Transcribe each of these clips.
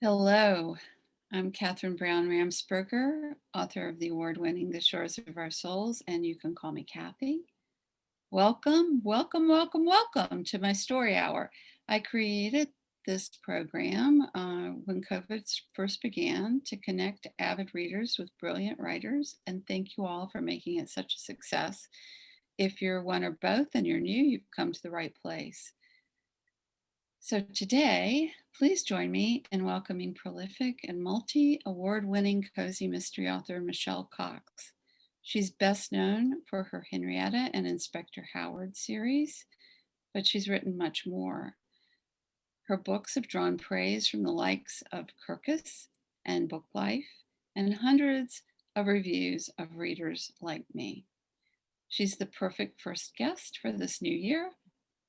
Hello, I'm Catherine Brown Ramsperger, author of the award-winning The Shores of Our Souls, and you can call me Kathy. Welcome to my story hour. I created this program when COVID first began to connect avid readers with brilliant writers, and thank you all for making it such a success. If you're one or both and you're new, you've come to the right place. So today, please join me in welcoming prolific and multi-award-winning cozy mystery author Michelle Cox. She's best known for her Henrietta and Inspector Howard series, but she's written much more. Her books have drawn praise from the likes of Kirkus and Book Life and hundreds of reviews of readers like me. She's the perfect first guest for this new year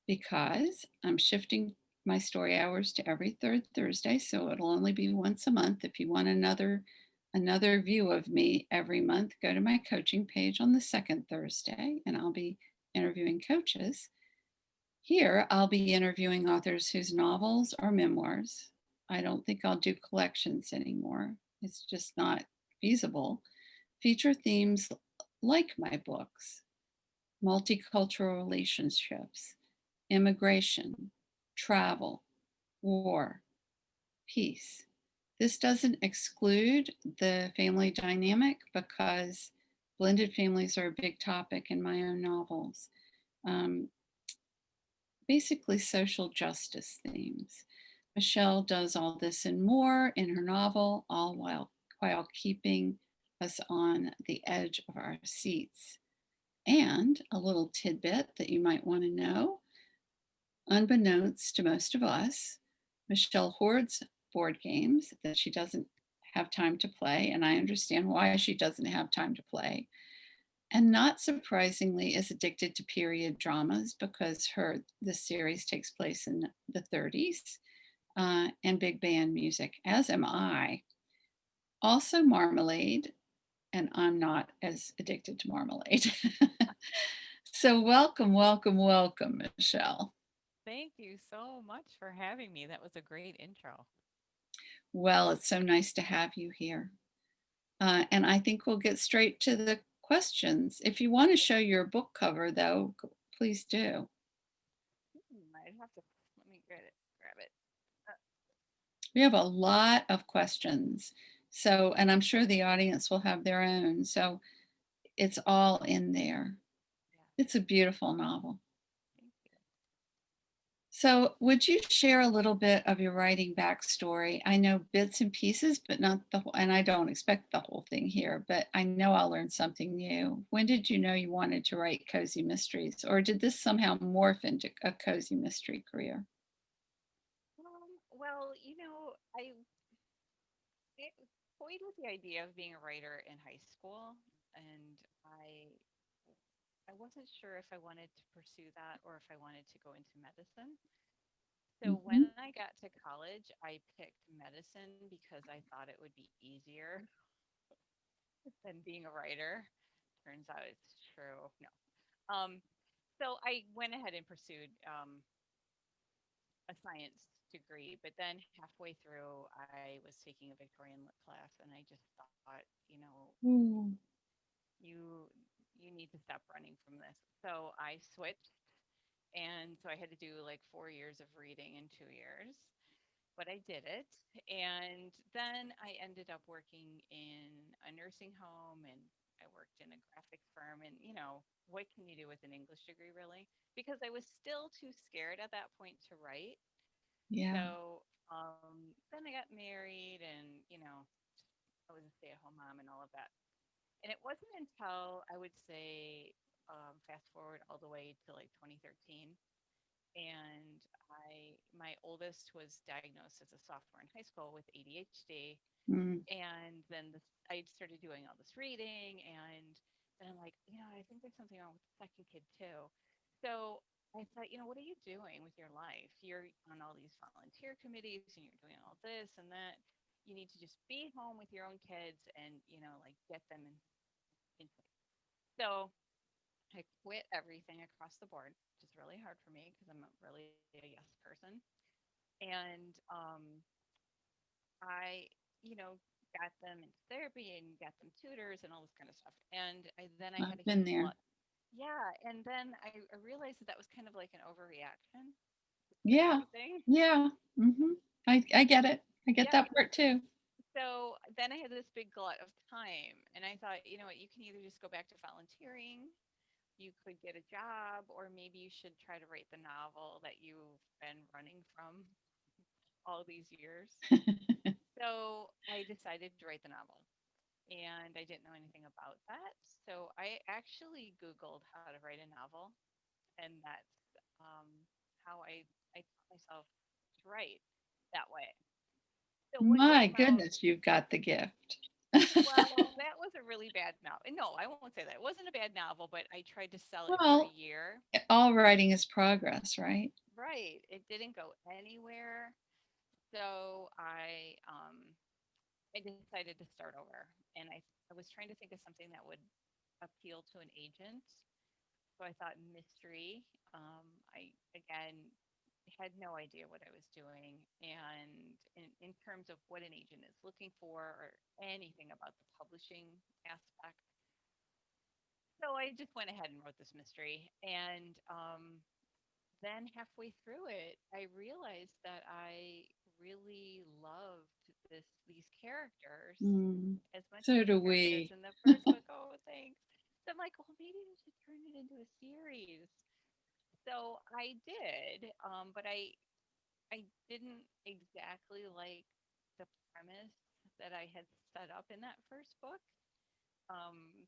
because I'm shifting my story hours to every third Thursday, so it'll only be once a month. If you want another view of me every month, go to my coaching page on the second Thursday, and I'll be interviewing coaches. Here, I'll be interviewing authors whose novels or memoirs. I don't think I'll do collections anymore. It's just not feasible. Feature themes like my books: multicultural relationships, immigration, travel, war, peace. This doesn't exclude the family dynamic because blended families are a big topic in my own novels. Um, Basically, social justice themes. Michelle does all this and more in her novel, all while keeping us on the edge of our seats. And a little tidbit that you might want to know: unbeknownst to most of us, Michelle hoards board games that she doesn't have time to play, and I understand why she doesn't have time to play. And not surprisingly, is addicted to period dramas because this series takes place in the 30s and big band music, as am I. Also, marmalade, and I'm not as addicted to marmalade. So, welcome, Michelle. Thank you so much for having me. That was a great intro. Well, it's so nice to have you here. And I think we'll get straight to the questions. If you want to show your book cover, though, please do. I'd have to let me get it, grab it. Uh, We have a lot of questions. So, and I'm sure the audience will have their own. So it's all in there. yeah, It's a beautiful novel. thank you. So, would you share a little bit of your writing backstory? I know bits and pieces, but not the whole, and I don't expect the whole thing here, but I know I'll learn something new. When did you know you wanted to write cozy mysteries, or did this somehow morph into a cozy mystery career? I toyed with the idea of being a writer in high school, and I wasn't sure if I wanted to pursue that or if I wanted to go into medicine. So when Mhm. I got to college, I picked medicine because I thought it would be easier than being a writer. Turns out it's true. No. So I went ahead and pursued a science degree, but then halfway through, I was taking a Victorian lit class, and I just thought, Ooh. you you need to stop running from this. So I switched, and so I had to do like 4 years of reading in 2 years, but I did it. And then I ended up working in a nursing home, and I worked in a graphics firm. And what can you do with an English degree, really? Because I was still too scared at that point to write. Yeah. So then I got married, and I was a stay-at-home mom and all of that. And it wasn't until I would say fast forward all the way to like 2013, and my oldest was diagnosed as a sophomore in high school with ADHD, Mm. and then I started doing all this reading, and then I'm like, I think there's something wrong with the second kid too. So I thought, what are you doing with your life? You're on all these volunteer committees, and you're doing all this and that. You need to just be home with your own kids and like get them in place. So I quit everything across the board, which is really hard for me because I'm really a yes person. And I, you know, got them into therapy and got them tutors and all this kind of stuff. And then I had I've a been huge there. glut. Yeah. And then I realized that that was kind of like an overreaction to Yeah. everything. Yeah. I get it. I get Yeah. that part too. So then I had this big glut of time. And I thought, you know what, you can either just go back to volunteering, you could get a job, or maybe you should try to write the novel that you've been running from all these years. So I decided to write the novel, and I didn't know anything about that. So I actually Googled how to write a novel, and that's um, how I taught myself to write that way. So what My came out? goodness, you've got the gift. Well, that was a really bad novel. No, I won't say that. It wasn't a bad novel, but I tried to sell it for a Well, year. all writing is progress, right? Right. It didn't go anywhere. So I decided to start over, and I was trying to think of something that would appeal to an agent. So I thought mystery. I again had no idea what I was doing, and in terms of what an agent is looking for or anything about the publishing aspect. So I just went ahead and wrote this mystery, and then halfway through it, I realized that I really loved these characters Mm, as much as so the do characters we. in the first book. Oh, thanks. So I'm like, well, maybe we should turn it into a series. So I did, but I didn't exactly like the premise that I had set up in that first book.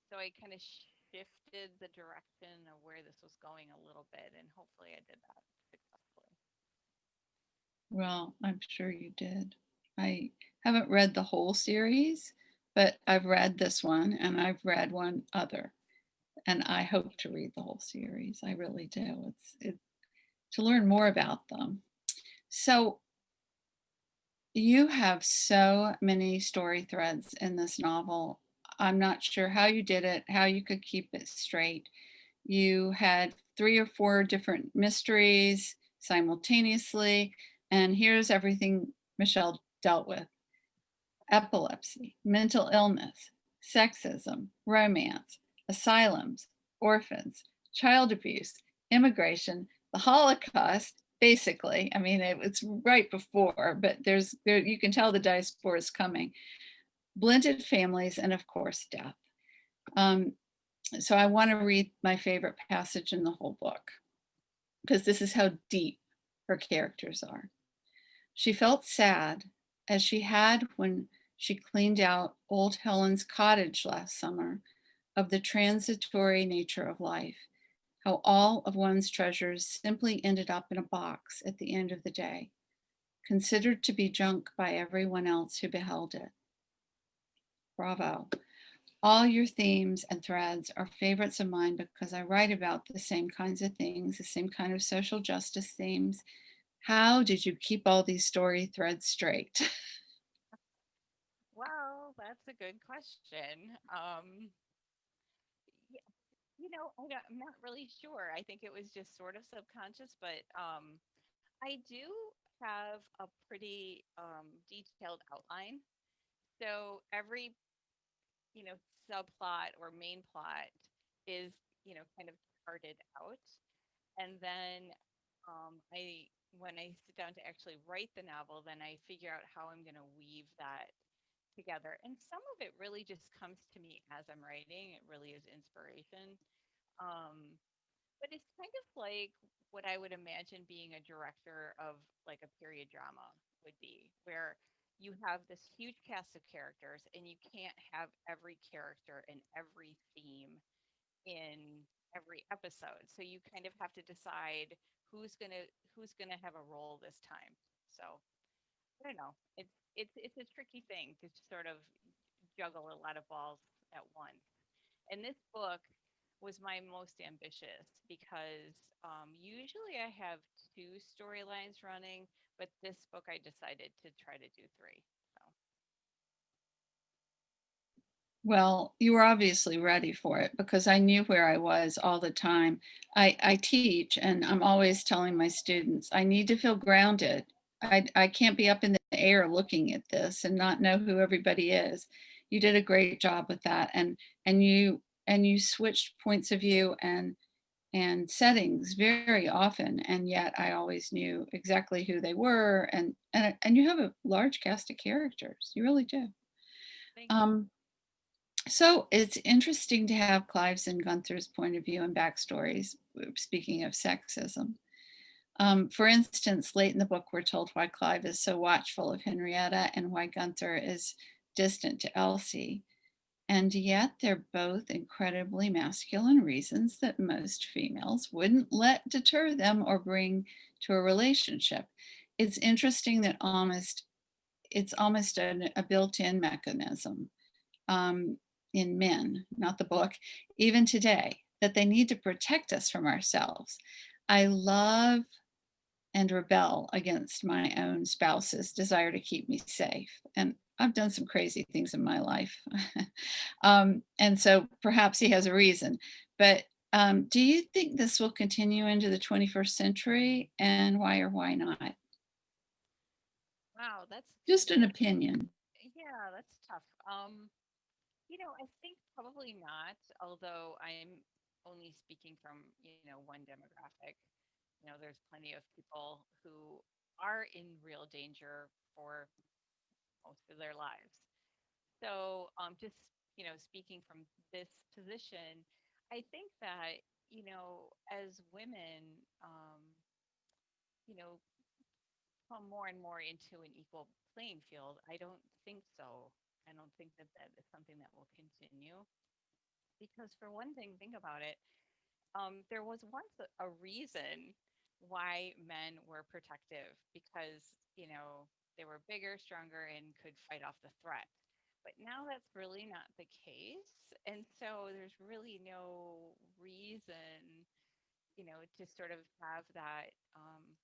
So I kind of shifted the direction of where this was going a little bit, and hopefully I did that successfully. Well, I'm sure you did. I haven't read the whole series, but I've read this one and I've read one other, and I hope to read the whole series. I really do. It's to learn more about them. So you have so many story threads in this novel. I'm not sure how you did it, how you could keep it straight. You had 3 or 4 different mysteries simultaneously, and here's everything Michelle dealt with: epilepsy, mental illness, sexism, romance, asylums, orphans, child abuse, immigration, the Holocaust. Basically, I mean, it's right before, but there you can tell the diaspora is coming. Blended families, and of course, death. Um, so I want to read my favorite passage in the whole book because this is how deep her characters are. She felt sad, as she had when she cleaned out old Helen's cottage last summer, of the transitory nature of life, how all of one's treasures simply ended up in a box at the end of the day, considered to be junk by everyone else who beheld it. Bravo. All your themes and threads are favorites of mine because I write about the same kinds of things, the same kind of social justice themes. How did you keep all these story threads straight? Well, that's a good question. Yeah, I'm not really sure. I think it was just sort of subconscious, but I do have a pretty detailed outline. So every subplot or main plot is kind of charted out, and then I when I sit down to actually write the novel, then I figure out how I'm going to weave that together. And some of it really just comes to me as I'm writing. It really is inspiration. Um, but it's kind of like what I would imagine being a director of like a period drama would be, where you have this huge cast of characters and you can't have every character and every theme in every episode. So you kind of have to decide who's gonna have a role this time. So I don't know. It's a tricky thing to sort of juggle a lot of balls at once. And this book was my most ambitious because usually I have two storylines running, but this book I decided to try to do three. So Well, you were obviously ready for it because I knew where I was all the time. I teach and I'm always telling my students, I need to feel grounded. I can't be up in the air looking at this and not know who everybody is. You did a great job with that, and you switched points of view and settings very often, and yet I always knew exactly who they were, and you have a large cast of characters. You really do. Thank you. Um, so it's interesting to have Clive's and Gunther's point of view and backstories. Speaking of sexism, for instance, late in the book, we're told why Clive is so watchful of Henrietta and why Gunther is distant to Elsie. And yet, they're both incredibly masculine reasons that most females wouldn't let deter them or bring to a relationship. It's interesting that it's almost a built-in mechanism um, in men, not the book, even today, that they need to protect us from ourselves. I love and rebel against my own spouse's desire to keep me safe. And I've done some crazy things in my life. And so perhaps he has a reason. But do you think this will continue into the 21st century, and why or why not? Wow, that's Just an that's opinion. yeah, that's tough. I think probably not, although I'm only speaking from, one demographic. There's plenty of people who are in real danger for most of their lives. So, just, speaking from this position, I think that, as women, you know, come more and more into an equal playing field, I don't think so. I don't think that that is something that will continue. Because for one thing, think about it. There was once a reason why men were protective because, they were bigger, stronger, and could fight off the threat. But now that's really not the case. And so there's really no reason, to sort of have that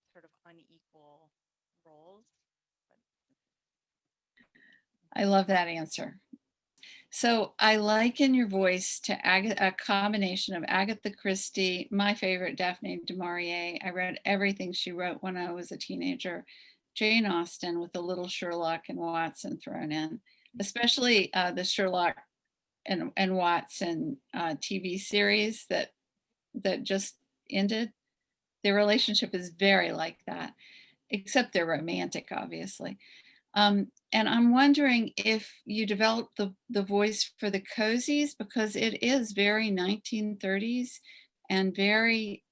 sort of unequal roles. But I love that answer. So I liken your voice to a combination of Agatha Christie, my favorite, Daphne du Maurier. I read everything she wrote when I was a teenager. Jane Austen with a little Sherlock and Watson thrown in, especially the Sherlock and Watson TV series that just ended. Their relationship is very like that, except they're romantic, obviously. And I'm wondering if you developed the voice for the cozies because it is very 1930s and very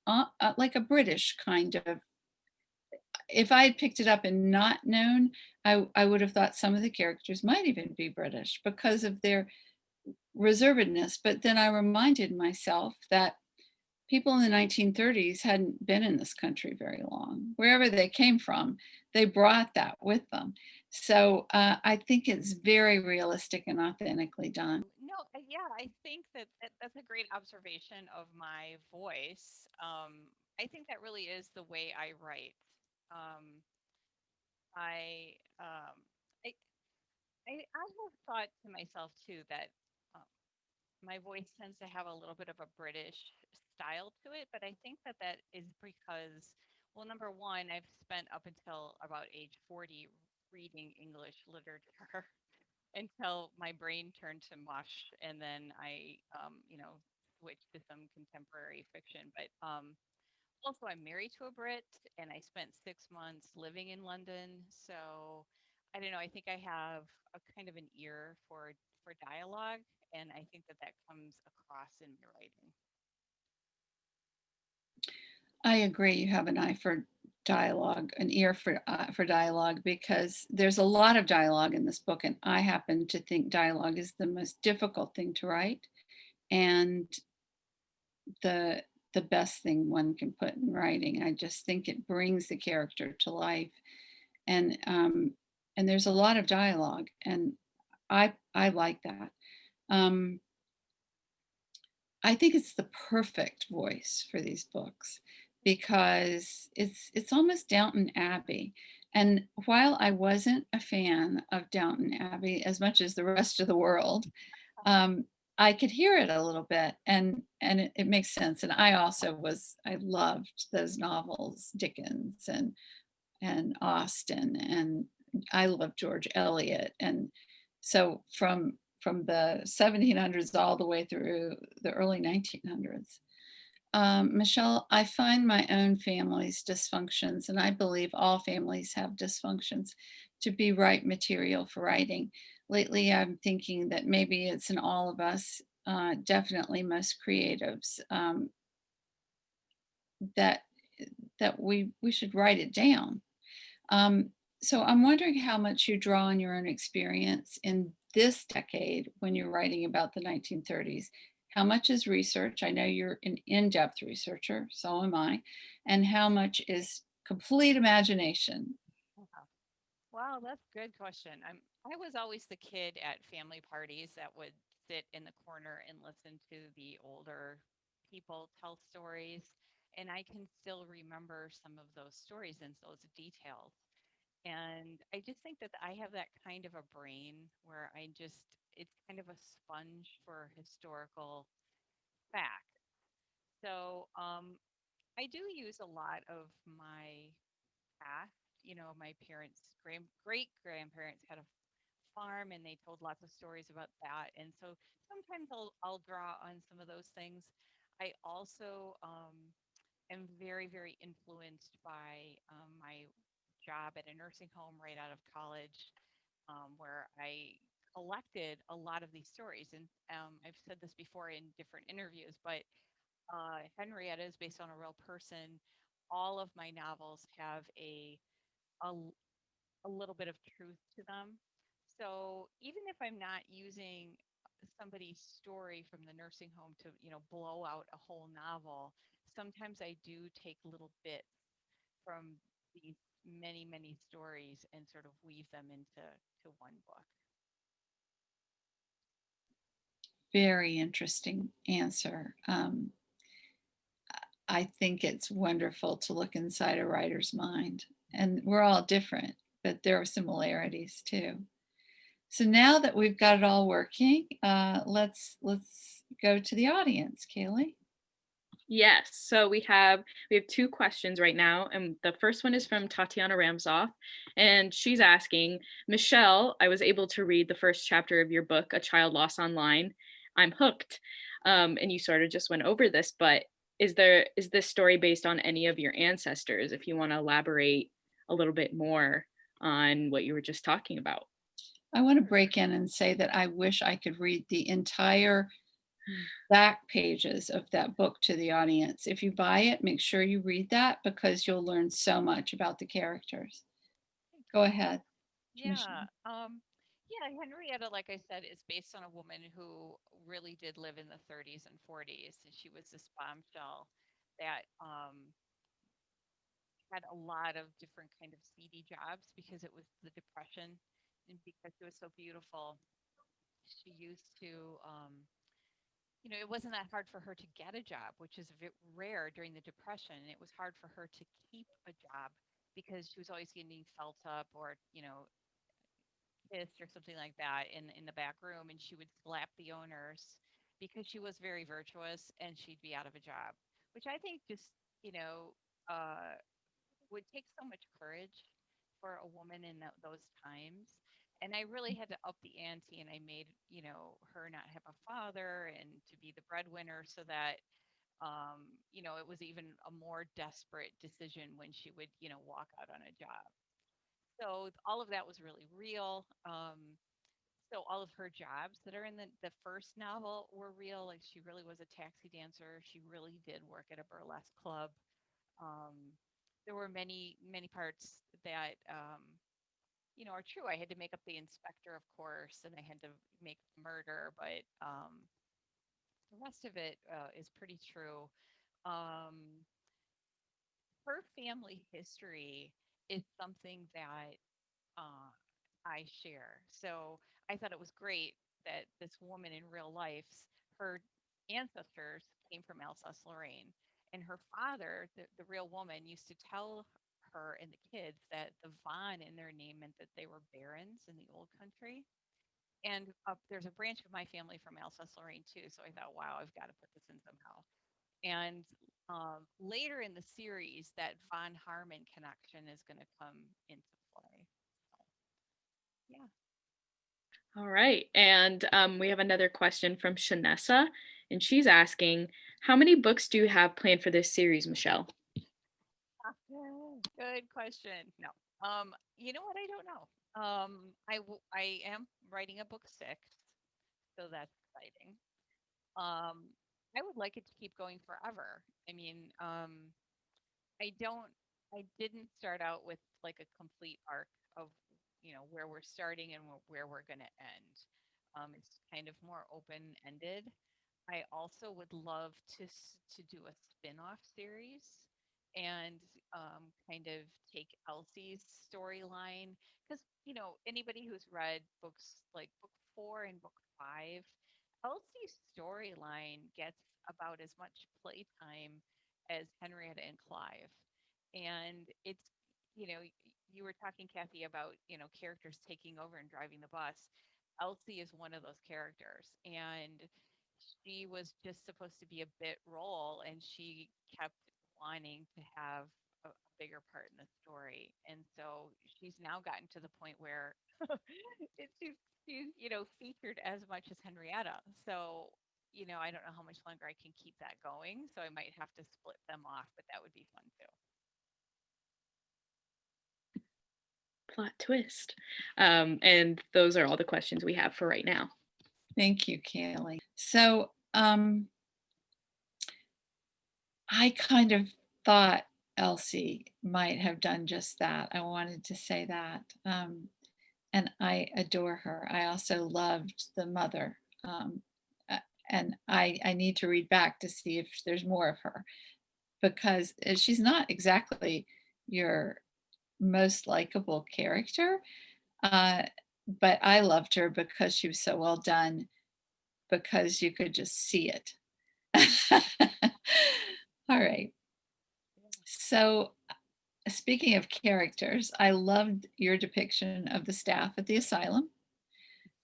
like a British kind of. If I had picked it up and not known, I would have thought some of the characters might even be British because of their reservedness. But then I reminded myself that people in the 1930s hadn't been in this country very long. Wherever they came from, they brought that with them. So I think it's very realistic and authentically done. no, yeah, I think that that's a great observation of my voice. I think that really is the way I write. Um, I, um, I, I have thought to myself too that um, my voice tends to have a little bit of a British style to it, but I think that that is because, well, number one, I've spent up until about age 40 reading English literature until my brain turned to mush, and then I, switched to some contemporary fiction. But also, I'm married to a Brit, and I spent 6 months living in London. So I don't know. I think I have a kind of an ear for dialogue, and I think that that comes across in my writing. I agree. You have an eye for dialogue, an ear for dialogue, because there's a lot of dialogue in this book, and I happen to think dialogue is the most difficult thing to write, and the the best thing one can put in writing. I just think it brings the character to life, and there's a lot of dialogue, and I like that. Um, I think it's the perfect voice for these books because it's almost Downton Abbey. And while I wasn't a fan of Downton Abbey as much as the rest of the world, um, I could hear it a little bit, and it makes sense. And I loved those novels, Dickens and Austen, and I love George Eliot, and so from the 1700s all the way through the early 1900s. Michelle, I find my own family's dysfunctions, and I believe all families have dysfunctions, to be right material for writing. Lately, I'm thinking that maybe it's in all of us, definitely most creatives, that we should write it down. Um, so I'm wondering how much you draw on your own experience in this decade when you're writing about the 1930s. How much is research? I know you're an in-depth researcher, so am I. And how much is complete imagination? Wow. Wow, that's a good question. I was always the kid at family parties that would sit in the corner and listen to the older people tell stories. And I can still remember some of those stories and those details. And I just think that I have that kind of a brain where it's kind of a sponge for historical facts. So I do use a lot of my past. My great grandparents had a farm and they told lots of stories about that. And so sometimes I'll draw on some of those things. I also am very, very influenced by my job at a nursing home right out of college, where I collected a lot of these stories. And I've said this before in different interviews, but Henrietta is based on a real person. All of my novels have a a little bit of truth to them. So even if I'm not using somebody's story from the nursing home to, blow out a whole novel, sometimes I do take little bits from these many, many stories and sort of weave them into one book. Very interesting answer. I think it's wonderful to look inside a writer's mind, and we're all different, but there are similarities too. So now that we've got it all working, let's go to the audience, Kaylee. Yes. So we have two questions right now, and the first one is from Tatiana Ramzoff, and she's asking, Michelle, I was able to read the first chapter of your book, A Child Lost Online. I'm hooked. And you sort of just went over this, but is this story based on any of your ancestors? If you want to elaborate a little bit more on what you were just talking about. I want to break in and say that I wish I could read the entire back pages of that book to the audience. If you buy it, make sure you read that because you'll learn so much about the characters. Thank Go you. ahead, Yeah. Michelle. Yeah, Henrietta, like I said, is based on a woman who really did live in the 30s and 40s. And she was this bombshell that had a lot of different kind of seedy jobs because it was the depression and because she was so beautiful. She used to it wasn't that hard for her to get a job, which is rare during the depression. It was hard for her to keep a job because she was always getting felt up or kissed or something like that in the back room, and she would slap the owners because she was very virtuous and she'd be out of a job, which I think just uh would take so much courage for a woman in those times. And I really had to up the ante, and I made her not have a father and to be the breadwinner, so that it was even a more desperate decision when she would walk out on a job. So all of that was really real. So all of her jobs that are in the first novel were real. Like she really was a taxi dancer. She really did work at a burlesque club. um, there were many, many parts that are true. I had to make up the inspector, of course, and I had to make the murder, but the rest of it is pretty true. Um, Her family history is something that uh, I share. So I thought it was great that this woman in real life, her ancestors came from Alsace-Lorraine, and her father, the real woman, used to tell her and the kids that the von in their name meant that they were barons in the old country. And there's a branch of my family from Alsace-Lorraine too, so I thought, wow, I've got to put this in somehow. And later in the series, that von Harmon connection is going to come into play. Yeah. All right. And we have another question from Shanessa, and she's asking, how many books do you have planned for this series, Michelle? Good question. No. You know what? I don't know. I am writing a book six, so that's exciting. Um, I would like it to keep going forever. I mean, I don't, I didn't start out with like a complete arc of, where we're starting and where we're going to end. It's kind of more open ended. I also would love to do a spin-off series and kind of take Elsie's storyline because anybody who's read books like book 4 and book 5, Elsie's storyline gets about as much playtime as Henrietta and Clive, and it's you were talking, Kathy, about characters taking over and driving the bus. Elsie is one of those characters, and she was just supposed to be a bit role, and she kept wanting to have a bigger part in the story, and so she's now gotten to the point where she's featured as much as Henrietta. So I don't know how much longer I can keep that going, so I might have to split them off, but that would be fun too. Plot twist. And those are all the questions we have for right now. Thank you, Kaylee. So I kind of thought Elsie might have done just that. I wanted to say that. And I adore her. I also loved the mother. Uh, and I need to read back to see if there's more of her because she's not exactly your most likable character. Uh, but I loved her because she was so well done, because you could just see it. All right. So, speaking of characters, I loved your depiction of the staff at the asylum.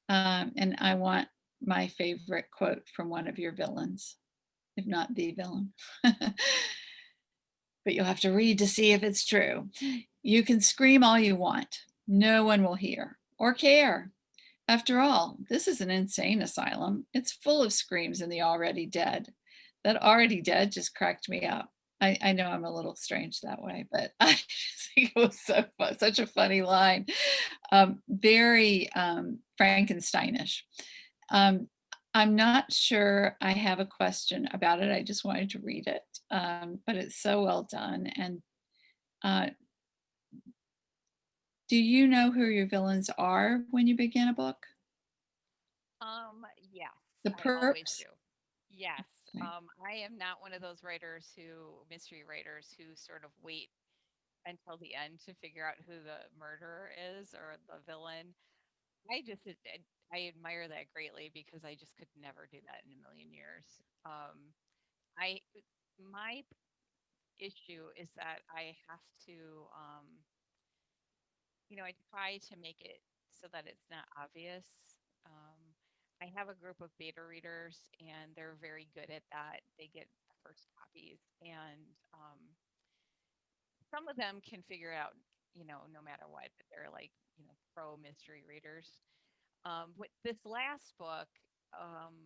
And I want my favorite quote from one of your villains, if not the villain. But you'll have to read to see if it's true. You can scream all you want, no one will hear or care. After all, this is an insane asylum. It's full of screams and the already dead. That already dead just cracked me up. I know I'm a little strange that way, but I just think it was such a funny line. Very Frankensteinish. Um, I'm not sure I have a question about it. I just wanted to read it, but it's so well done. And uh, do you know who your villains are when you begin a book? Yes, The I always perps? do. Yes. Okay. I am not one of those mystery writers who sort of wait until the end to figure out who the murderer is or the villain. I admire that greatly because I just could never do that in a million years. I my issue is that I have to I try to make it so that it's not obvious. Um, I have a group of beta readers, and they're very good at that. They get first copies, and some of them can figure it out, no matter what. But they're like, pro mystery readers. With this last book, um,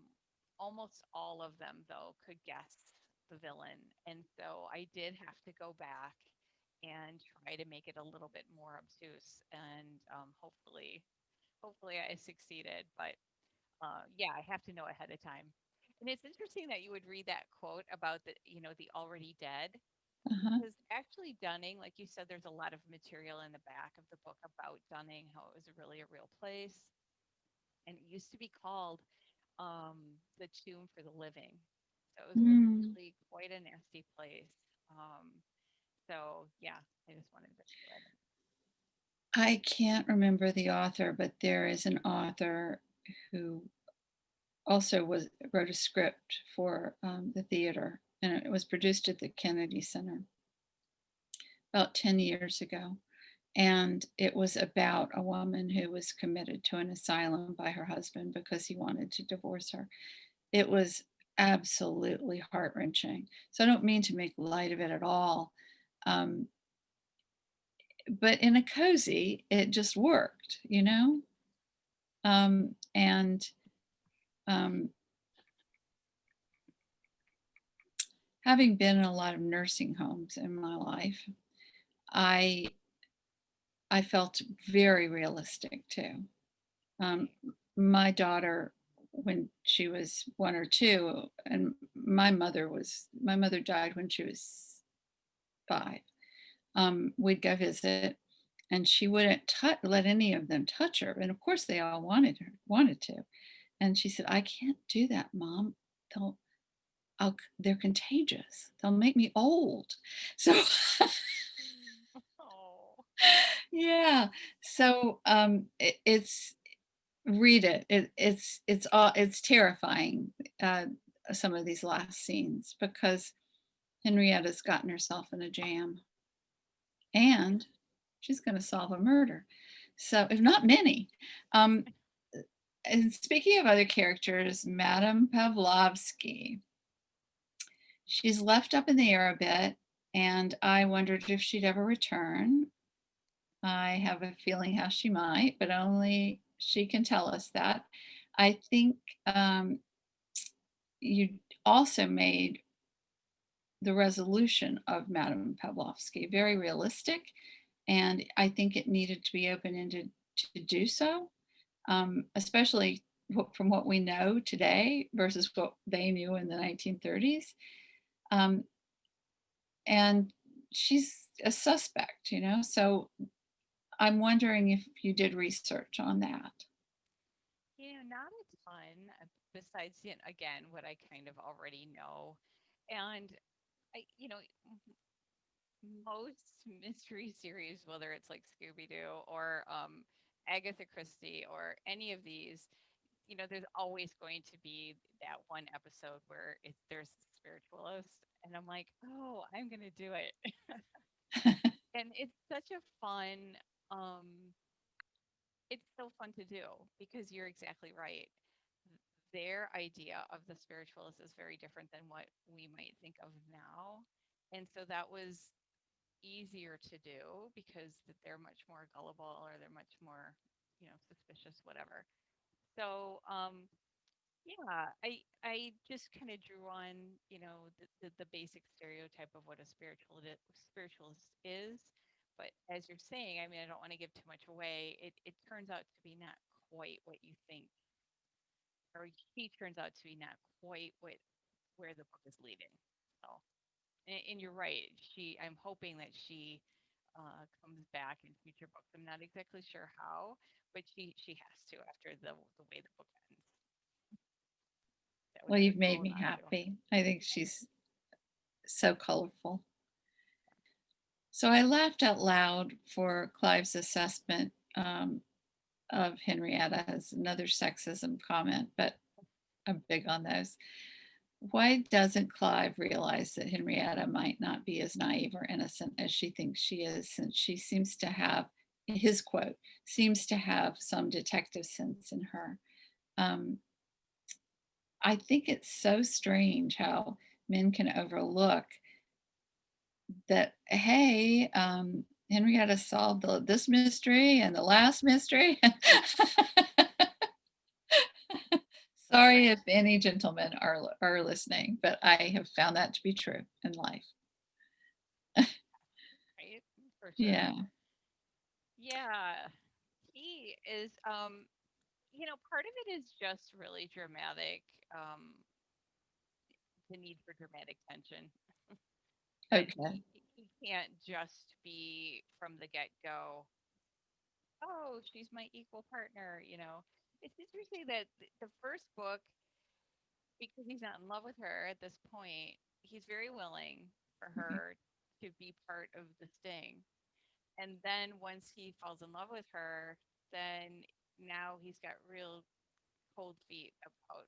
almost all of them though could guess the villain, and so I did have to go back and try to make it a little bit more obtuse, and hopefully I succeeded. But yeah, I have to know ahead of time. And it's interesting that you would read that quote about the already dead, Uh-huh. because actually Dunning, like you said, there's a lot of material in the back of the book about Dunning, how it was really a real place, and it used to be called the Tomb for the Living. So it was Mm. really quite a nasty place. Um, so yeah, I just wanted to throw that in. I can't remember the author, but there is an author who also wrote a script for the theater, and it was produced at the Kennedy Center about 10 years ago. And it was about a woman who was committed to an asylum by her husband because he wanted to divorce her. It was absolutely heart wrenching. So I don't mean to make light of it at all. Um, but in a cozy, it just worked, you know? And um, having been in a lot of nursing homes in my life, I I felt very realistic too. Um, Right. my daughter, when she was 1 or 2, and my mother died when she was 5. We'd go visit, and she wouldn't let any of them touch her. And of course, they all wanted to. And she said, "I can't do that, Mom. They'll, they're contagious. They'll make me old." So Oh. yeah. So it's read it. It's terrifying. Uh, some of these last scenes because Henrietta's gotten herself in a jam and she's going to solve a murder. So, if not many. Um, and speaking of other characters, Madame Pavlovsky, she's left up in the air a bit, and I wondered if she'd ever return. I have a feeling how she might, but only she can tell us that. I think you also made the resolution of Madame Pavlovsky very realistic, and I think it needed to be open ended to do so, especially from what we know today versus what they knew in the 1930s. Um, and she's a suspect, so I'm wondering if you did research on that. Not a ton besides, again, what I kind of already know. And most mystery series, whether it's like Scooby Doo or Agatha Christie or any of these, there's always going to be that one episode where there's a spiritualist, and I'm like, oh, I'm gonna do it. And it's such a fun, um, it's so fun to do because you're exactly right. Their idea of the spiritualist is very different than what we might think of now. And so that was easier to do because they're much more gullible or they're much more, suspicious, whatever. So, yeah, I just kind of drew on, the basic stereotype of what a spiritualist is. But as you're saying, I mean, I don't want to give too much away. It turns out to be not quite what you think, or he turns out to be not quite where the book is leading. So, and you're right. I'm hoping that she comes back in future books. I'm not exactly sure how, but she has to after the way the book ends. That would Well, be you've made cruel me not to. happy. I think she's so colorful. So I laughed out loud for Clive's assessment of Henrietta as another sexism comment, but I'm big on those. Why doesn't Clive realize that Henrietta might not be as naive or innocent as she thinks she is, since she seems to have, his quote, seems to have some detective sense in her? Um, I think it's so strange how men can overlook that, hey, Henrietta solved this mystery and the last mystery. Sorry if any gentlemen are listening, but I have found that to be true in life. Right? For sure. Yeah. Yeah. He is part of it is just really dramatic, the need for dramatic tension. That Okay. he can't just be from the get-go, oh, she's my equal partner. It's interesting that the first book, because he's not in love with her at this point, he's very willing for Right. her to be part of the sting. And then once he falls in love with her, then now he's got real cold feet about,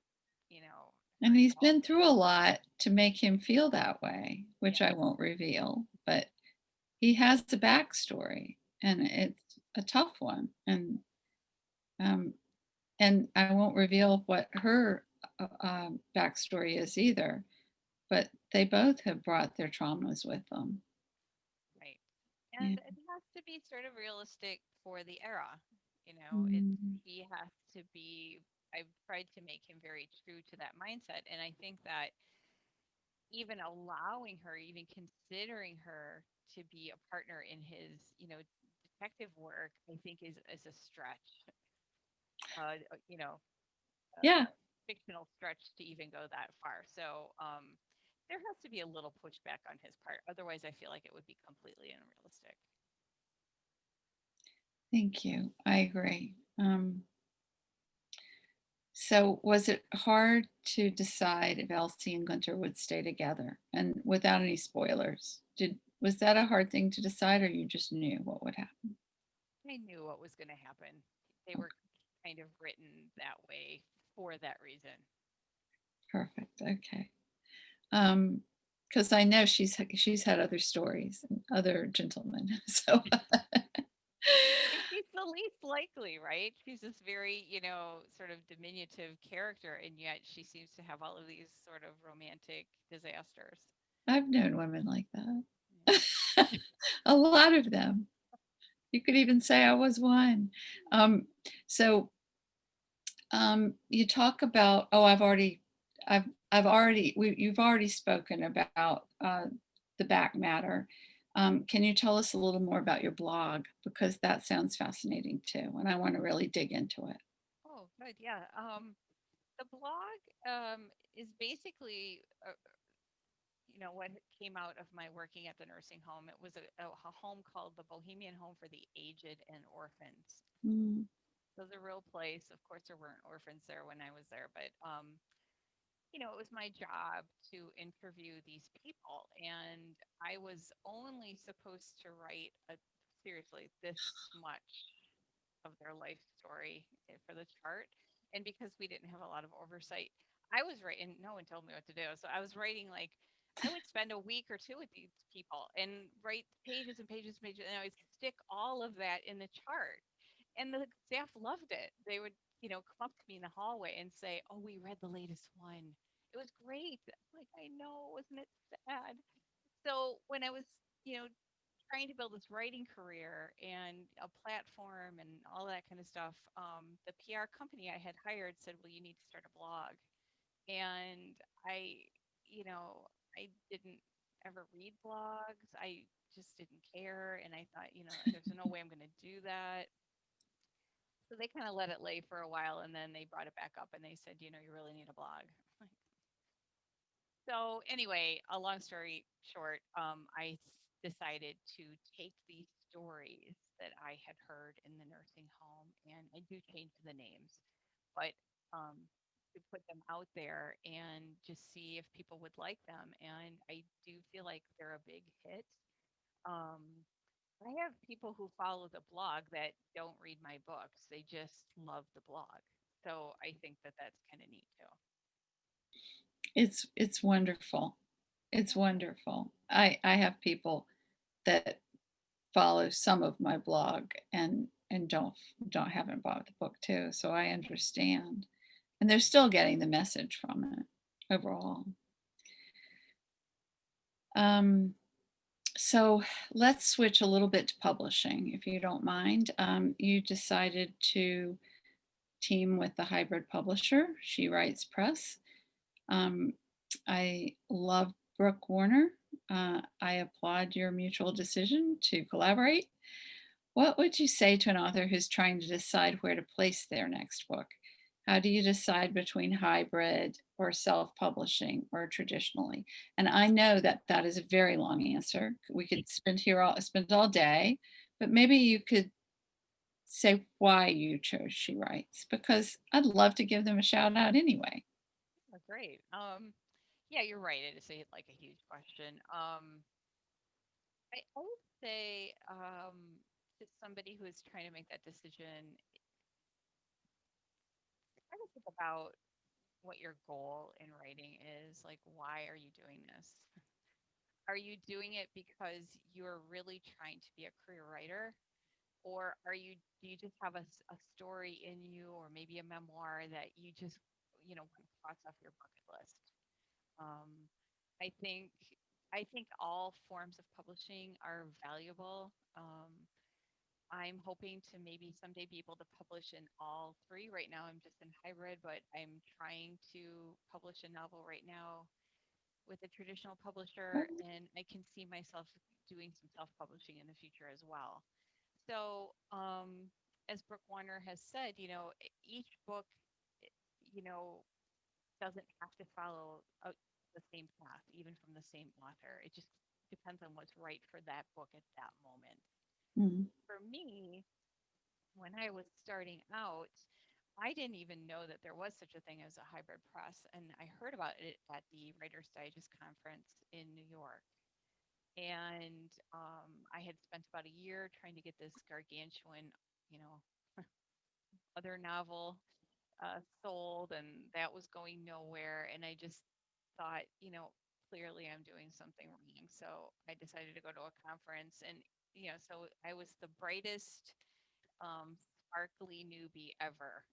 And her he's been through involvement. a lot to make him feel that way, which I Yes, won't reveal, but he has a backstory and it's a tough one. Um, and I won't reveal what her backstory is either, but they both have brought their traumas with them. right. Yeah. And it has to be sort of realistic for the era. It's Mm. he has to be. I've tried to make him very true to that mindset, and I think that even allowing her, even considering her to be a partner in his, detective work, I think is a stretch, uh, you know, Yeah, fictional stretch to even go that far. So there has to be a little pushback on his part. Otherwise, I feel like it would be completely unrealistic. thank you. I agree. So was it hard to decide if Elsie and Gunter would stay together? And without any spoilers, was that a hard thing to decide, or you just knew what would happen? I knew what was going to happen. They Okay, were kind of written that way for that reason. perfect. Okay. Because I know she's had other stories and other gentlemen. So And she's the least likely, right? She's this very, sort of diminutive character, and yet she seems to have all of these sort of romantic disasters. I've known women like Yeah. that. A lot of them. You could even say I was one. Um, so you talk about, oh, you've already spoken about the back matter. Can you tell us a little more about your blog? Because that sounds fascinating too, and I want to really dig into it. Oh, good. Yeah. The blog is basically, what came out of my working at the nursing home. It was a home called the Bohemian Home for the Aged and Orphans. Mm, So it was a real place. Of course, there weren't orphans there when I was there, but it was my job to interview these people, and I was only supposed to write seriously this much of their life story for the chart. And because we didn't have a lot of oversight, I was writing, no one told me what to do. So I was writing like, I would spend a week or two with these people and write pages and pages and pages, and I would stick all of that in the chart. And the staff loved it. They would, come up to me in the hallway and say, "Oh, we read the latest one. It was great." I'm like, I know, wasn't it sad? So when I was, you know, trying to build this writing career and a platform and all that kind of stuff, the PR company I had hired said, "Well, you need to start a blog." And I didn't ever read blogs. I just didn't care. And I thought, there's no way I'm going to do that. So they kind of let it lay for a while, and then they brought it back up and they said, "You really need a blog." So anyway, a long story short, decided to take these stories that I had heard in the nursing home, and I do change the names, but to put them out there and just see if people would like them. And I do feel like they're a big hit. Um, I have people who follow the blog that don't read my books; they just love the blog. So I think that that's kind of neat too. it's wonderful. It's Yeah. wonderful. I have people that follow some of my blog and don't haven't bought the book too. So I understand, and they're still getting the message from it overall. Um, so let's switch a little bit to publishing, if you don't mind. You decided to team with the hybrid publisher, She Writes Press. Um, I love Brooke Warner. I applaud your mutual decision to collaborate. What would you say to an author who's trying to decide where to place their next book? How do you decide between hybrid or self publishing or traditionally? And I know that that is a very long answer. We could spend all day, but maybe you could say why you chose She Writes, because I'd love to give them a shout out anyway. Oh, great. Yeah, you're right. It is like a huge question. I would say to somebody who is trying to make that decision, try to think about what your goal in writing is. Like, why are you doing this? Are you doing it because you're really trying to be a career writer? Or do you just have a story in you, or maybe a memoir that you just, want to cross off your bucket list? Um, I think I think all forms of publishing are valuable. I'm hoping to maybe someday be able to publish in all three. Right now, I'm just in hybrid, but I'm trying to publish a novel right now with a traditional publisher, and I can see myself doing some self-publishing in the future as well. So, as Brooke Warner has said, each book, eh, you know, doesn't have to follow the same path, even from the same author. It just depends on what's right for that book at that moment. Mm. For me, when I was starting out, I didn't even know that there was such a thing as a hybrid press, and I heard about it at the Writers Digest conference in New York. And I had spent about a year trying to get this gargantuan, you know, other novel sold, and that was going nowhere. And I just thought, clearly I'm doing something wrong. So I decided to go to a conference, and so I was the brightest, um, sparkly newbie ever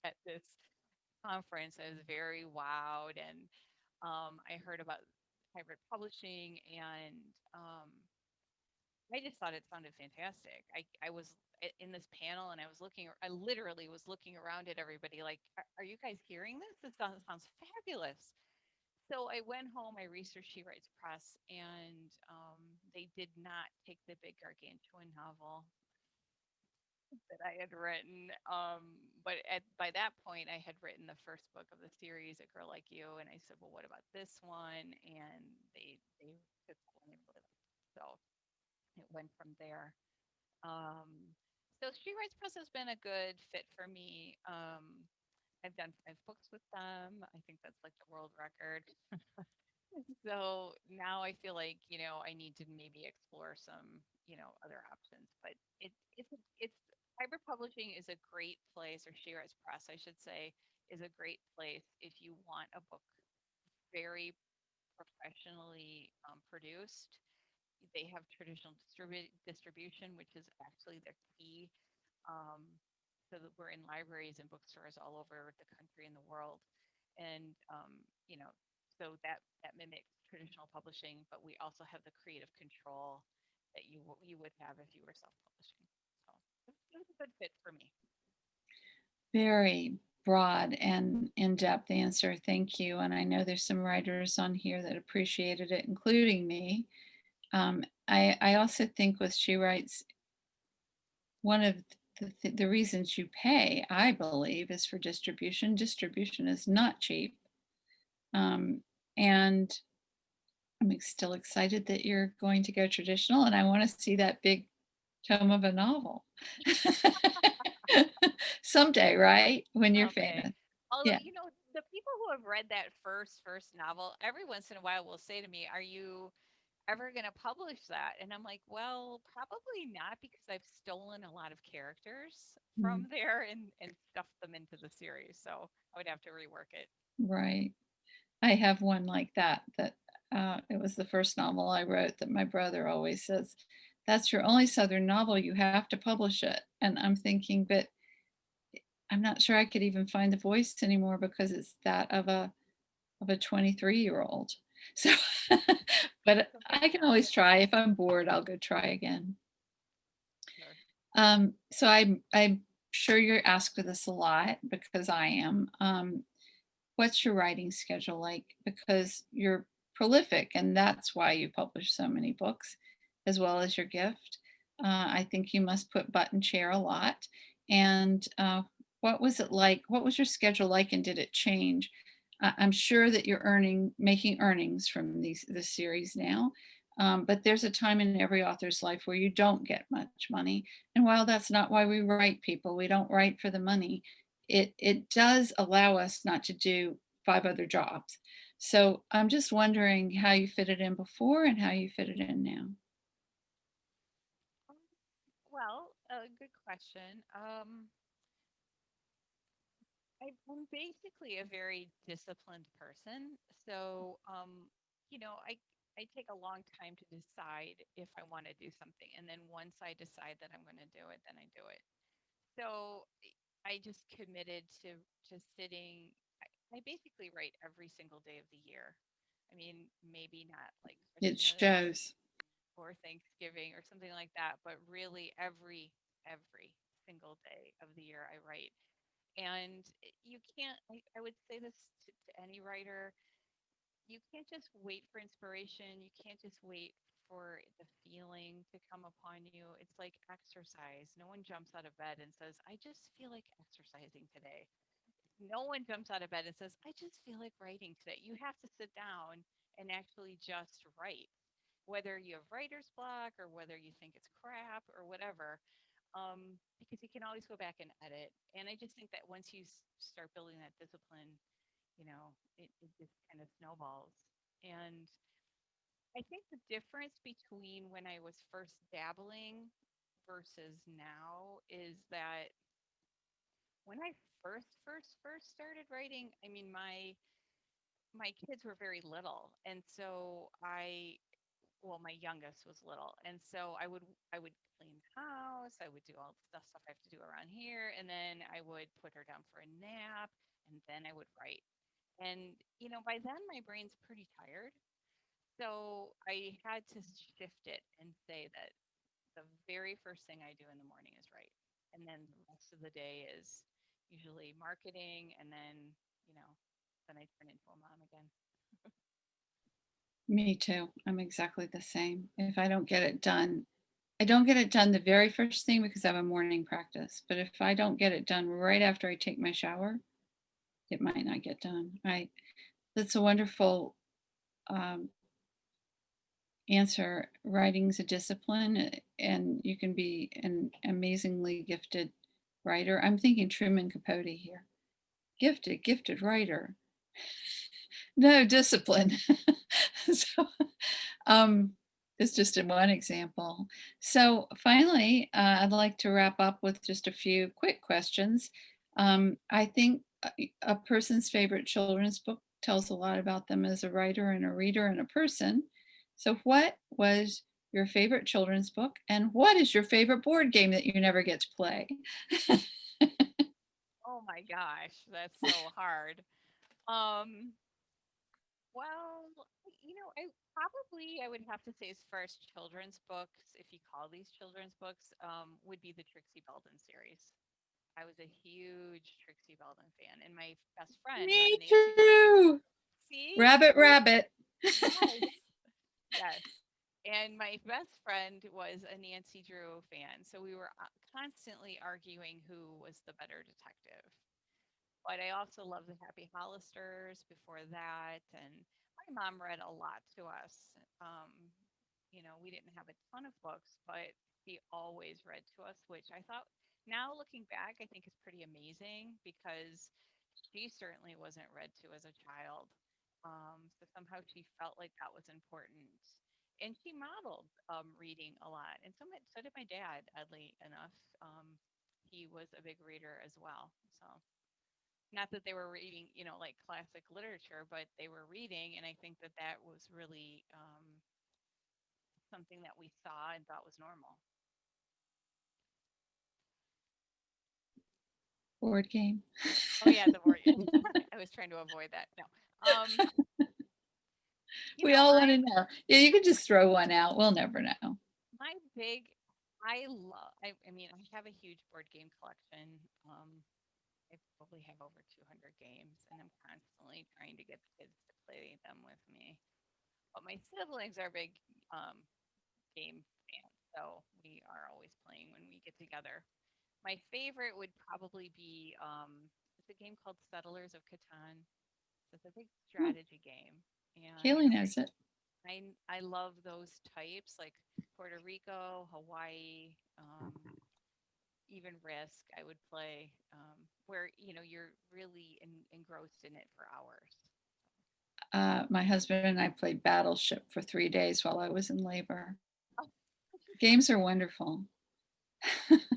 at this conference. I was very wowed, and I heard about hybrid publishing, and I just thought it sounded fantastic. I was in this panel, and I literally was looking around at everybody like, are you guys hearing this? This sounds fabulous. So I went home, I researched She Writes Press, and they did not take the big gargantuan novel that I had written. But by that point, I had written the first book of the series, A Girl Like You, and I said, well, what about this one? And they took that one, they really liked it. So it went from there. Um, so She Writes Press has been a good fit for me. I've done 5 books with them. I think that's like the world record. So now I feel like, I need to maybe explore some, other options. But it's hybrid publishing is a great place, or She Writes Press, I should say, is a great place if you want a book very professionally produced. They have traditional distribution, which is actually the key. Um, so that we're in libraries and bookstores all over the country and the world, and so that mimics traditional publishing, but we also have the creative control that you would have if you were self-publishing. So it was a good fit for me. Very broad and in-depth answer. Thank you. And I know there's some writers on here that appreciated it, including me. I also think with She Writes, one of the reasons you pay, I believe, is for distribution. Distribution is not cheap. Um, and I'm still excited that you're going to go traditional, and I want to see that big tome of a novel someday, right? When you're Someday. famous. Although, Yeah, the people who have read that first novel, every once in a while will say to me, "Are you ever going to publish that?" And I'm like, "Well, probably not, because I've stolen a lot of characters mm, from there and stuffed them into the series. So I would have to rework it." right. I have one like that. It was the first novel I wrote that my brother always says, "That's your only Southern novel. You have to publish it." And I'm thinking, but I'm not sure I could even find the voice anymore because it's that of a 23-year-old. So, but So I maybe can not. always try. If I'm bored, I'll go try again. Sure. So I'm sure you're asked for this a lot because I am. What's your writing schedule like? Because you're prolific, and that's why you publish so many books, as well as your gift. I think you must put butt in chair a lot. And what was it like? What was your schedule like, and did it change? I'm sure that you're making earnings from this series now. But there's a time in every author's life where you don't get much money. And while that's not why we write people, we don't write for the money, it does allow us not to do 5 other jobs. So I'm just wondering how you fit it in before and how you fit it in now. Um, Well, good question. I'm basically a very disciplined person. So, I take a long time to decide if I want to do something. And then once I decide that I'm going to do it, then I do it. So I just committed to sitting. I basically write every single day of the year. I mean, maybe not like It Christmas shows. or Thanksgiving or something like that, but really every single day of the year I write. And you can't, I would say this to any writer, you can't just wait for inspiration. You can't just wait for the feeling to come upon you. It's like exercise. No one jumps out of bed and says, I just feel like exercising today. No one jumps out of bed and says, I just feel like writing today. You have to sit down and actually just write, whether you have writer's block or whether you think it's crap or whatever, because you can always go back and edit. And I just think that once you start building that discipline, it just kind of snowballs. And I think the difference between when I was first dabbling versus now is that when I first started writing, I mean, my kids were very little, and so well, my youngest was little, and so I would clean the house, I would do all the stuff I have to do around here, and then I would put her down for a nap, and then I would write. And by then my brain's pretty tired, so I had to shift it and say that the very first thing I do in the morning is write, and then the rest of the day is usually marketing, and you know, then I turn into a mom again. Me too. I'm exactly the same. If I don't get it done, I don't get it done the very first thing because I have a morning practice. But if I don't get it done right after I take my shower, it might not get done. That's a wonderful um, answer. Writing's a discipline, and you can be an amazingly gifted writer. I'm thinking Truman Capote here. Gifted writer. No discipline. So um, it's just in one example. So finally, I'd like to wrap up with just a few quick questions. I think a person's favorite children's book tells a lot about them as a writer and a reader and a person. So what was your favorite children's book, and what is your favorite board game that you never get to play? Oh my gosh, that's so hard. Um, well, I would have to say as far as children's books, if you call these children's books, would be the Trixie Belden series. I was a huge Trixie Belden fan, and my best friend was a Me Nancy Drew. too. See? Rabbit, rabbit. Yes, yes. And my best friend was a Nancy Drew fan, so we were constantly arguing who was the better detective. But I also love the Happy Hollisters before that, and my mom read a lot to us. We didn't have a ton of books, but she always read to us, which I thought, now looking back, I think is pretty amazing because she certainly wasn't read to as a child. So somehow she felt like that was important. And she modeled reading a lot. And so did my dad, oddly enough. He was a big reader as well. So not that they were reading, like classic literature, but they were reading. And I think that that was really something that we saw and thought was normal. Board game. Oh, yeah, the board game. I was trying to avoid that. No. We all want I to know. Yeah, you could just throw one out. We'll never know. my big I love I mean, I have a huge board game collection. I probably have over 200 games, and I'm constantly trying to get the kids to play them with me. But my siblings are big um, game fans, so we are always playing when we get together. My favorite would probably be it's a game called Settlers of Catan. So it's a big Oh, strategy game, and Kaylee knows it. I love those types like Puerto Rico, Hawaii, even Risk. I would play where you're really engrossed in it for hours. My husband and I played Battleship for 3 days while I was in labor. Oh, Games are wonderful.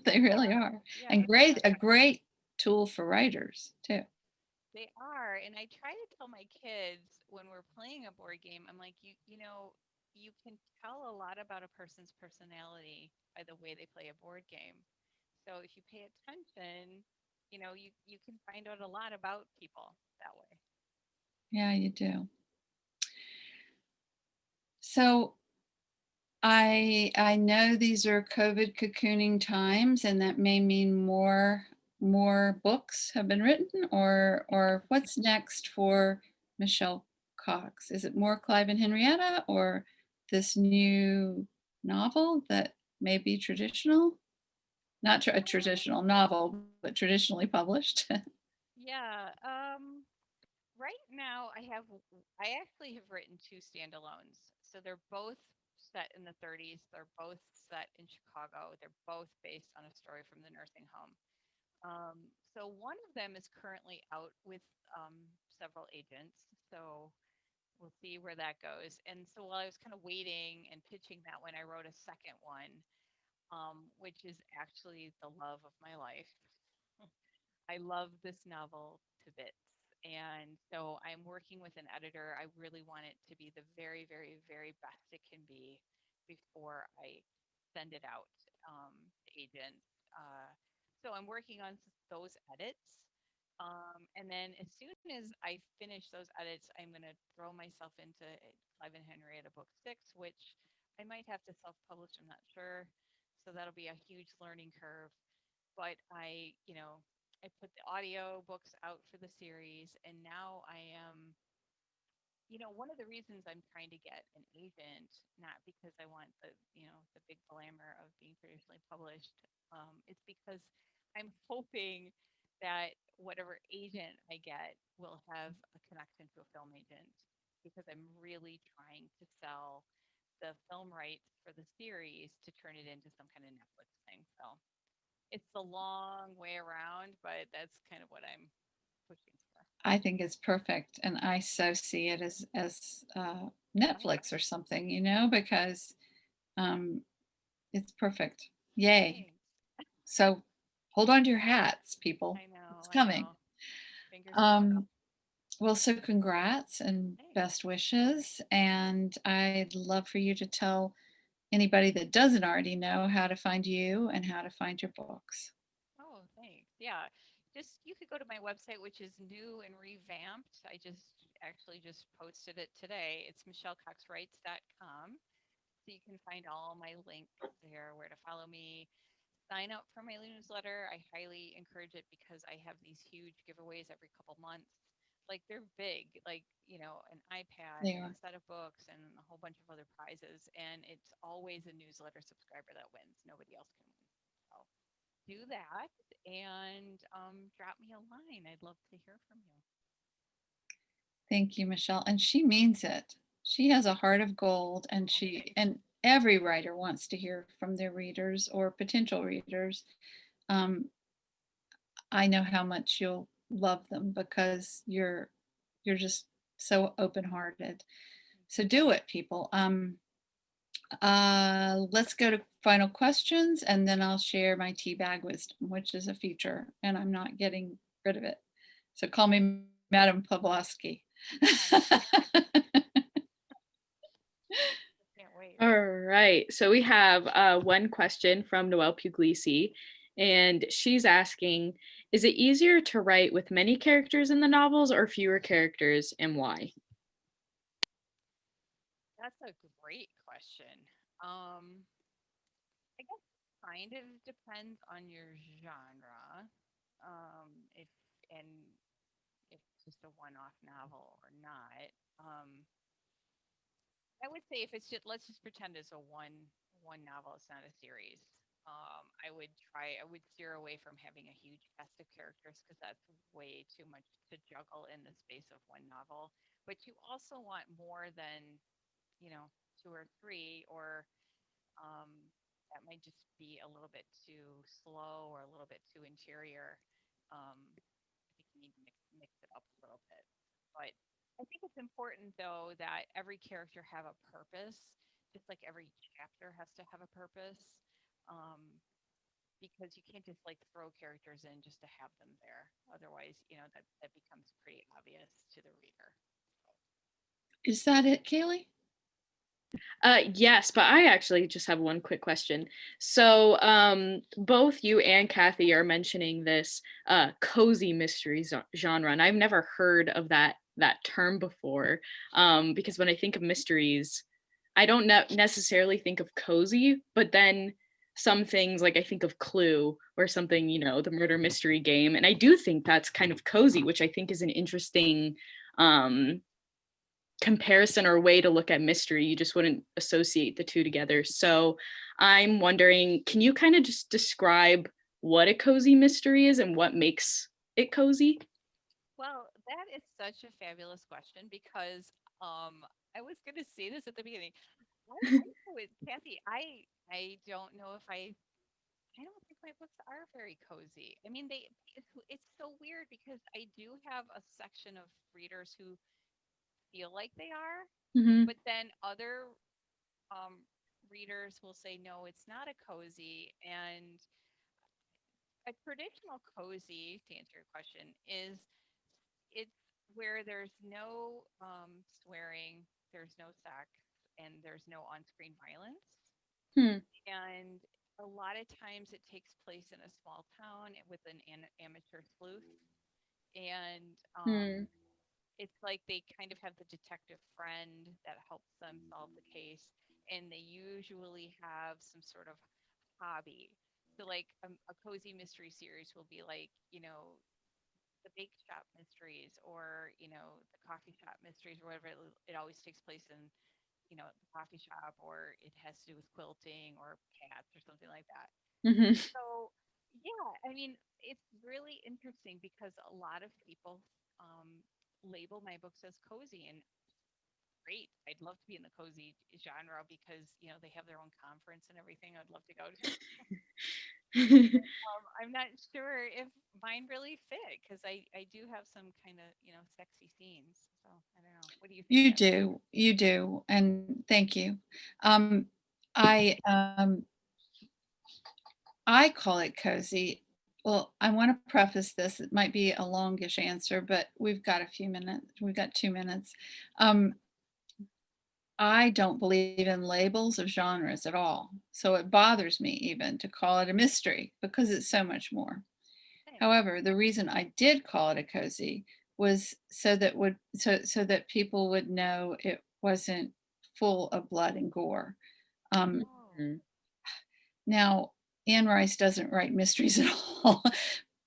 They they really are. are. Yeah, And they're fun. a great tool for writers too. They are, and I try to tell my kids when we're playing a board game, I'm like, you can tell a lot about a person's personality by the way they play a board game. So if you pay attention, you can find out a lot about people that way. Yeah, you do. So I know these are COVID cocooning times, and that may mean more books have been written, or what's next for Michelle Cox? Is it more Clive and Henrietta, or this new novel that may be traditional? Not a Um, traditional novel, but traditionally published. yeah. Right now, I actually have written two standalones. So they're both set in the 30s. They're both set in Chicago. They're both based on a story from the nursing home. So one of them is currently out with several agents. So we'll see where that goes. And so while I was kind of waiting and pitching that one, I wrote a second one, which is actually the love of my life. I love this novel to bits. And so I'm working with an editor. I really want it to be the very, very, very best it can be before I send it out to agents. So I'm working on those edits. And then as soon as I finish those edits, I'm going to throw myself into Clive and Henrietta Book 6, which I might have to self publish. I'm not sure. So that'll be a huge learning curve. But I put the audio books out for the series, and now I am, one of the reasons I'm trying to get an agent, not because I want the big glamour of being traditionally published, it's because I'm hoping that whatever agent I get will have a connection to a film agent, because I'm really trying to sell the film rights for the series to turn it into some kind of Netflix thing. So it's the long way around, but that's kind of what I'm pushing for. I think it's perfect, and I so see it as Oh, Netflix or something, because um, it's perfect. Yay! thanks. So hold on to your hats, people. I It's know, I coming. know. Fingers crossed. Um, well, so congrats and Thanks. best wishes. And I'd love for you to tell anybody that doesn't already know how to find you and how to find your books. Oh, thanks. Yeah. Just you could go to my website, which is new and revamped. I just posted it today. It's michellecoxwrites.com. So you can find all my links there, where to follow me, sign up for my newsletter. I highly encourage it because I have these huge giveaways every couple months. Like they're big, like, an iPad They and a are. set of books and a whole bunch of other prizes. And it's always a newsletter subscriber that wins. Nobody else can win. So do that and drop me a line. I'd love to hear from you. Thank you, Michelle. And she means it. She has a heart of gold, and Oh, she thanks. and every writer wants to hear from their readers or potential readers. Um, I know how much you'll love them because you're just so open-hearted. So do it, people. Let's go to final questions, and then I'll share my tea bag wisdom, which is a feature, and I'm not getting rid of it. So call me Madam Pavlovsky. Fun. Can't wait. All right. So we have one question from Noelle Puglisi, and she's asking, is it easier to write with many characters in the novels or fewer characters, and why? That's a great question. I guess kind of depends on your genre. If and if it's just a one-off novel or not. I would say if it's just, let's just pretend it's a one novel, it's not a series. I would steer away from having a huge cast of characters, because that's way too much to juggle in the space of one novel. But you also want more than, two or three, or um, that might just be a little bit too slow or a little bit too interior. I think you need to mix it up a little bit. But I think it's important, though, that every character have a purpose, just like every chapter has to have a purpose. Because you can't just like throw characters in just to have them there. Otherwise, that becomes pretty obvious to the reader. Is that it, Kaylee? Yes, but I actually just have one quick question. So, both you and Kathy are mentioning this cozy mystery genre, and I've never heard of that term before. Because when I think of mysteries, I don't necessarily think of cozy, but then some things like I think of Clue or something, the murder mystery game, and I do think that's kind of cozy, which I think is an interesting um comparison or way to look at mystery. You just wouldn't associate the two together. So I'm wondering, can you kind of just describe what a cozy mystery is and what makes it cozy? Well, that is such a fabulous question because I was going to say this at the beginning. I go with Kathy. I don't know if I don't think my books are very cozy. I mean, it's so weird because I do have a section of readers who feel like they are, Mm-hmm. but then other um, readers will say, no, it's not a cozy. And a traditional cozy, to answer your question, is it's where there's no swearing, there's no sex, and there's no on-screen violence. Hmm. And a lot of times it takes place in a small town with an amateur sleuth. And Hmm. it's like they kind of have the detective friend that helps them solve the case. And they usually have some sort of hobby. So, like a cozy mystery series will be like, the bake shop mysteries or, the coffee shop mysteries or whatever. It always takes place in, the coffee shop, or it has to do with quilting or cats or something like that. Mm-hmm. So, yeah, I mean, it's really interesting because a lot of people label my books as cozy, and great. I'd love to be in the cozy genre because, they have their own conference and everything I'd love to go to. I'm not sure if mine really fit because I do have some kind of, sexy scenes. So I don't know. What do you think, Kathy? You do, and thank you. Um, I I call it cozy. Well, I want to preface this. It might be a longish answer, but we've got a few minutes. We've got 2 minutes. Um, I don't believe in labels of genres at all. So it bothers me even to call it a mystery because it's so much more. Same. However, the reason I did call it a cozy was so that people would know it wasn't full of blood and gore. Um, Oh, now, Anne Rice doesn't write mysteries at all,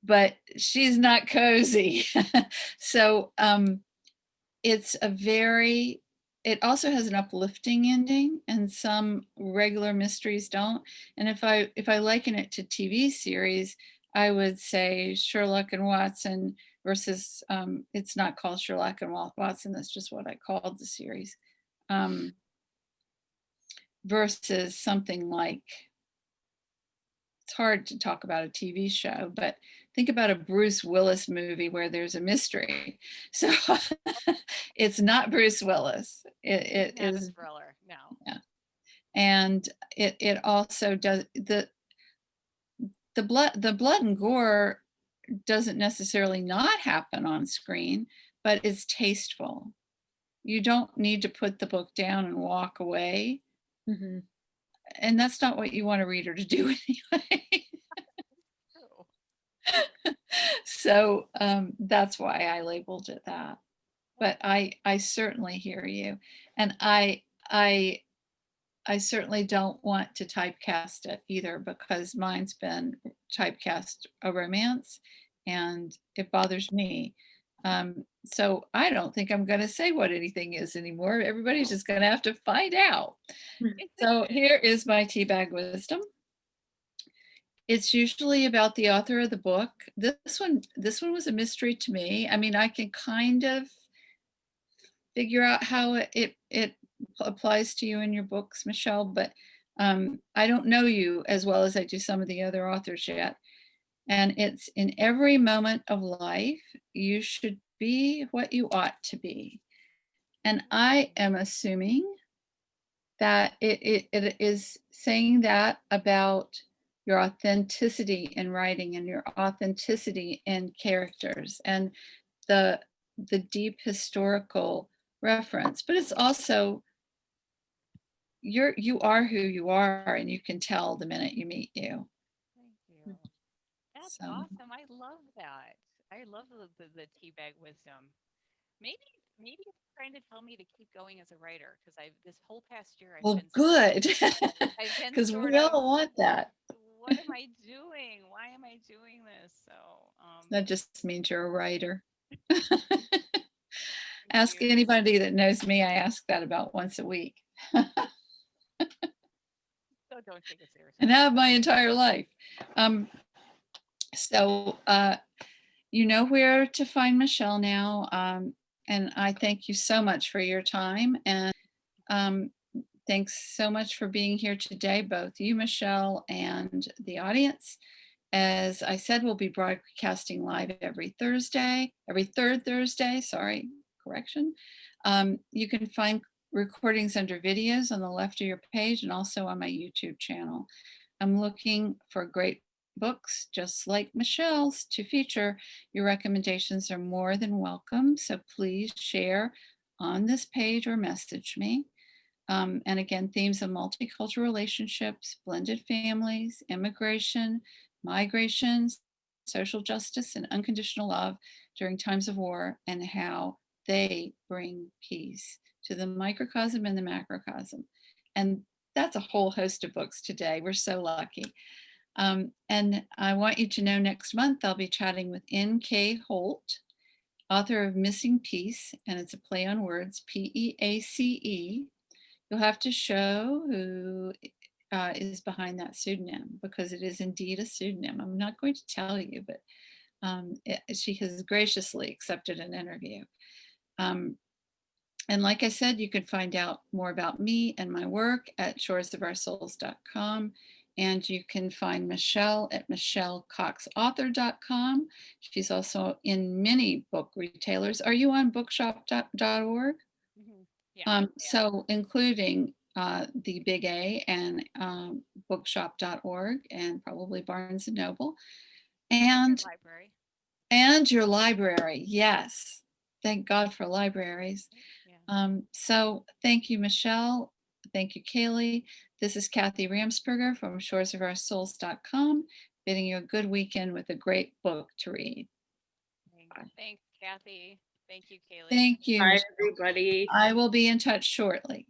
but she's not cozy. so it's a very it also has an uplifting ending, and some regular mysteries don't. And if I liken it to TV series, I would say Sherlock and Watson versus it's not called Sherlock and Watson, that's just what I called the series. Um, versus something like, it's hard to talk about a TV show, but think about a Bruce Willis movie where there's a mystery. So it's not Bruce Willis. it's It not a is, thriller. No. yeah. And it also does the blood and gore doesn't necessarily not happen on screen, but it's tasteful. You don't need to put the book down and walk away. Mm-hmm. And that's not what you want a reader to do anyway. True. So that's why I labeled it that. Well, But I certainly hear you, and I I certainly don't want to typecast it either because mine's been typecast a romance, and it bothers me. So I don't think I'm going to say what anything is anymore. Everybody's just going to have to find out. it's a So good. here is my teabag wisdom. It's usually about the author of the book. This one was a mystery to me. I mean, I can kind of figure out how it applies to you in your books, Michelle, but I don't know you as well as I do some of the other authors yet. And it's in every moment of life, you should be what you ought to be. And I Mm, am assuming that it is saying that about your authenticity in writing and your authenticity in characters and the the deep historical reference, but it's also you are who you are, and you can tell the minute you meet you. thank you. That's So awesome. I love that. I love the teabag wisdom. maybe it's trying to tell me to keep going as a writer, because I've this whole past year Well, good, I've been because sort we of, all want that. what am I doing? Why am I doing this? So, That just means you're a writer. thank Ask you. anybody that knows me. I ask that about once a week, So don't take it seriously. and have my entire life. Um, so you know where to find Michelle now. And I thank you so much for your time. And um, thanks so much for being here today, both you, Michelle, and the audience. As I said, we'll be broadcasting live every third Thursday, sorry, correction. You can find recordings under videos on the left of your page and also on my YouTube channel. I'm looking for great books, just like Michelle's, to feature. Your recommendations are more than welcome, so please share on this page or message me. And again, themes of multicultural relationships, blended families, immigration, migration, social justice, and unconditional love during times of war, and how they bring peace to the microcosm and the macrocosm. And that's a whole host of books today. We're so lucky. And I want you to know next month I'll be chatting with N.K. Holt, author of Missing Peace, and it's a play on words, Peace. You'll have to show who is behind that pseudonym, because it is indeed a pseudonym. I'm not going to tell you, but she has graciously accepted an interview. Um, and like I said, you can find out more about me and my work at shoresofourSouls.com. And you can find Michelle at michellecoxauthor.com. She's also in many book retailers. Are you on bookshop.org? Hmm. Yeah, yeah. So including the Big A and bookshop.org and probably Barnes and Noble And your and library. your library. Yes. Thank God for libraries. Yeah. So thank you, Michelle. Thank you, Kaylee. This is Kathy Ramsperger from shoresofourSouls.com, bidding you a good weekend with a great book to read. Bye. Thanks, Kathy. Thank you, Kaylee. Thank you, Bye, Michelle. everybody. I will be in touch shortly.